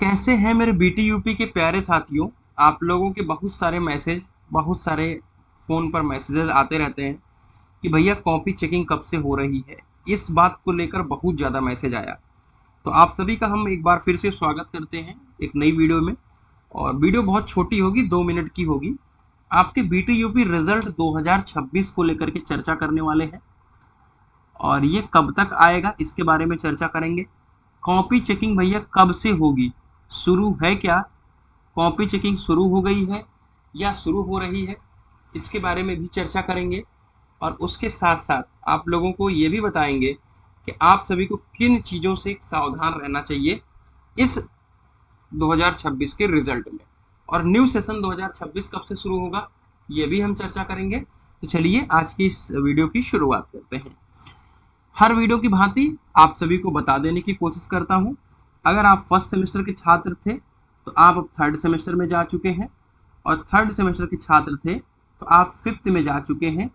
कैसे हैं मेरे बीटी यूपी के प्यारे साथियों। आप लोगों के बहुत सारे मैसेज, बहुत सारे फ़ोन पर मैसेजेस आते रहते हैं कि भैया कॉपी चेकिंग कब से हो रही है। इस बात को लेकर बहुत ज़्यादा मैसेज आया, तो आप सभी का हम एक बार फिर से स्वागत करते हैं एक नई वीडियो में। और वीडियो बहुत छोटी होगी, 2 मिनट की होगी। आपके बीटी यूपी रिजल्ट 2026 को लेकर के चर्चा करने वाले हैं और ये कब तक आएगा इसके बारे में चर्चा करेंगे। कॉपी चेकिंग भैया कब से होगी, शुरू है क्या, कॉपी चेकिंग शुरू हो गई है या शुरू हो रही है, इसके बारे में भी चर्चा करेंगे। और उसके साथ साथ आप लोगों को ये भी बताएंगे कि आप सभी को किन चीज़ों से सावधान रहना चाहिए इस 2026 के रिजल्ट में। और न्यू सेशन 2026 कब से शुरू होगा ये भी हम चर्चा करेंगे। तो चलिए आज की इस वीडियो की शुरुआत करते हैं। हर वीडियो की भांति आप सभी को बता देने की कोशिश करता हूं, अगर आप फर्स्ट सेमेस्टर के छात्र थे तो आप अब थर्ड सेमेस्टर में जा चुके हैं, और थर्ड सेमेस्टर के छात्र थे तो आप फिफ्थ में जा चुके हैं।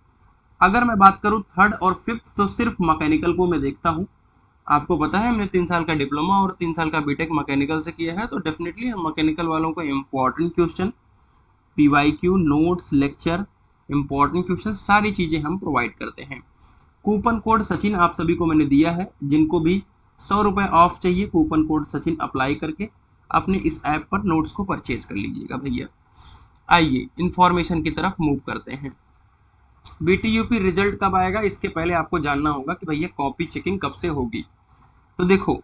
अगर मैं बात करूं थर्ड और फिफ्थ तो सिर्फ मैकेनिकल को मैं देखता हूं। आपको पता है हमने 3 साल का डिप्लोमा और 3 साल का बीटेक मैकेनिकल से किया है, तो डेफिनेटली हम मैकेनिकल वालों को important question, PYQ, notes, lecture, important question, सारी चीज़ें हम प्रोवाइड करते हैं। कूपन कोड सचिन आप सभी को मैंने दिया है, जिनको भी 100 रुपये ऑफ चाहिए कूपन कोड सचिन अप्लाई करके अपने इस ऐप पर नोट्स को परचेज कर लीजिएगा भैया। आइए इन्फॉर्मेशन की तरफ मूव करते हैं। बीटीयूपी रिजल्ट कब आएगा इसके पहले आपको जानना होगा कि भैया कॉपी चेकिंग कब से होगी। तो देखो,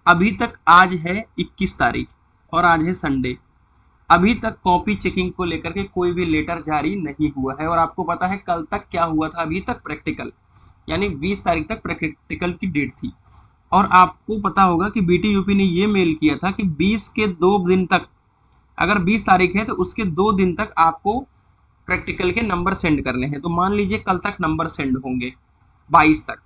अभी तक आज है 21 तारीख और आज है संडे। अभी तक कॉपी चेकिंग को लेकर के कोई भी लेटर जारी नहीं हुआ है। और आपको पता है कल तक क्या हुआ था, अभी तक प्रैक्टिकल, यानी 20 तारीख तक प्रैक्टिकल की डेट थी। और आपको पता होगा कि बीटी यूपी ने ये मेल किया था कि 20 के 2 दिन तक, अगर 20 तारीख है तो उसके 2 दिन तक आपको प्रैक्टिकल के नंबर सेंड करने हैं। तो मान लीजिए कल तक नंबर सेंड होंगे 22 तक,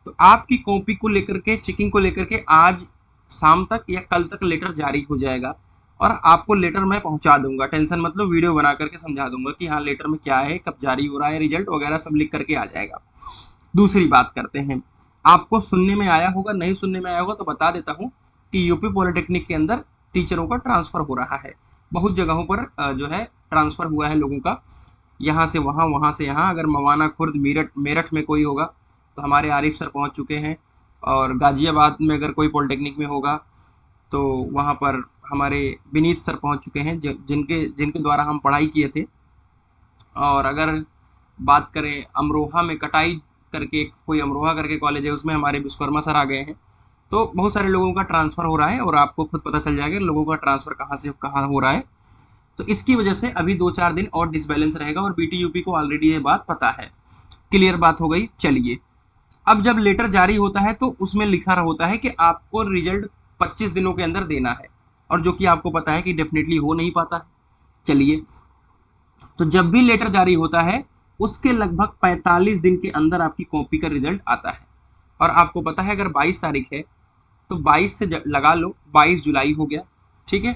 तो आपकी कॉपी को लेकर के, चेकिंग को लेकर के आज शाम तक या कल तक लेटर जारी हो जाएगा। और आपको लेटर मैं पहुंचा दूंगा, टेंशन मतलब वीडियो बना करके समझा दूंगा कि हाँ लेटर में क्या है, कब जारी हो रहा है, रिजल्ट वगैरह सब लिख करके आ जाएगा। दूसरी बात करते हैं, आपको सुनने में आया होगा, नहीं सुनने में आया होगा तो बता देता हूँ कि यूपी पॉलिटेक्निक के अंदर टीचरों का ट्रांसफ़र हो रहा है। बहुत जगहों पर जो है ट्रांसफ़र हुआ है लोगों का, यहाँ से वहाँ, वहाँ से यहाँ। अगर मवाना, खुर्द, मेरठ में कोई होगा तो हमारे आरिफ सर पहुँच चुके हैं। और गाज़ियाबाद में अगर कोई पॉलिटेक्निक में होगा तो वहाँ पर हमारे विनीत सर पहुँच चुके हैं, जिनके जिनके द्वारा हम पढ़ाई किए थे। और अगर बात करें अमरोहा में, कटाई करके कोई अमरोहा करके कॉलेज है, उसमें हमारे विश्वकर्मा सर आ गए हैं। तो बहुत सारे लोगों का ट्रांसफ़र हो रहा है और आपको खुद पता चल जाएगा लोगों का ट्रांसफ़र कहाँ से कहाँ हो रहा है। तो इसकी वजह से अभी 2-4 दिन और डिसबैलेंस रहेगा, और बीटी यूपी को ऑलरेडी ये बात पता है। क्लियर बात हो गई। चलिए, अब जब लेटर जारी होता है तो उसमें लिखा होता है कि आपको रिजल्ट 25 दिनों के अंदर देना है, और जो कि आपको पता है कि डेफिनेटली हो नहीं पाता है। चलिए, तो जब भी लेटर जारी होता है उसके लगभग 45 दिन के अंदर आपकी कॉपी का रिजल्ट आता है। और आपको पता है अगर 22 तारीख है तो 22 से लगा लो, 22 जुलाई हो गया, ठीक है।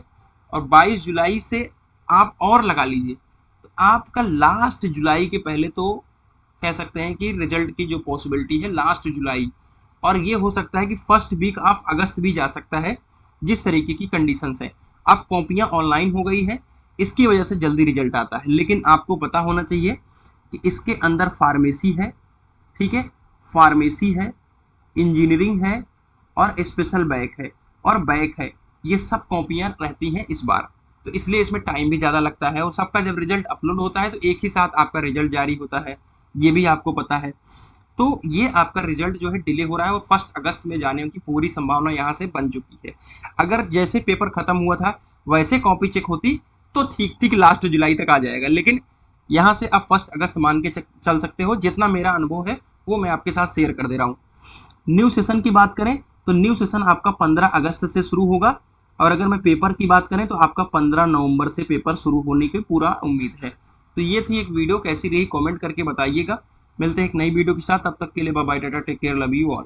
और 22 जुलाई से आप और लगा लीजिए, तो आपका लास्ट जुलाई के पहले, तो कह सकते हैं कि रिजल्ट की जो पॉसिबिलिटी है लास्ट जुलाई, और ये हो सकता है कि फर्स्ट वीक ऑफ अगस्त भी जा सकता है, जिस तरीके की कंडीशंस है। अब कॉपियाँ ऑनलाइन हो गई है, इसकी वजह से जल्दी रिजल्ट आता है। लेकिन आपको पता होना चाहिए कि इसके अंदर फार्मेसी है, ठीक है, फार्मेसी है, इंजीनियरिंग है, और स्पेशल बैक है, और बैक है। ये सब कॉपियाँ रहती हैं इस बार, तो इसलिए इसमें टाइम भी ज़्यादा लगता है। और सबका जब रिजल्ट अपलोड होता है तो एक ही साथ आपका रिजल्ट जारी होता है, ये भी आपको पता है। तो ये आपका रिजल्ट जो है डिले हो रहा है, और 1 अगस्त में जाने की पूरी संभावना यहाँ से बन चुकी है। अगर जैसे पेपर खत्म हुआ था वैसे कॉपी चेक होती तो ठीक ठीक लास्ट जुलाई तक आ जाएगा। लेकिन यहाँ से आप 1 अगस्त मान के चल सकते हो। जितना मेरा अनुभव है वो मैं आपके साथ शेयर कर दे रहा हूँ। न्यू सेशन की बात करें तो न्यू सेशन आपका 15 अगस्त से शुरू होगा। और अगर मैं पेपर की बात करें तो आपका 15 नवंबर से पेपर शुरू होने की पूरा उम्मीद है। तो ये थी एक वीडियो, कैसी रही कमेंट करके बताइएगा। मिलते हैं एक नई वीडियो के साथ, तब तक के लिए bye bye, tata, take care, love you all.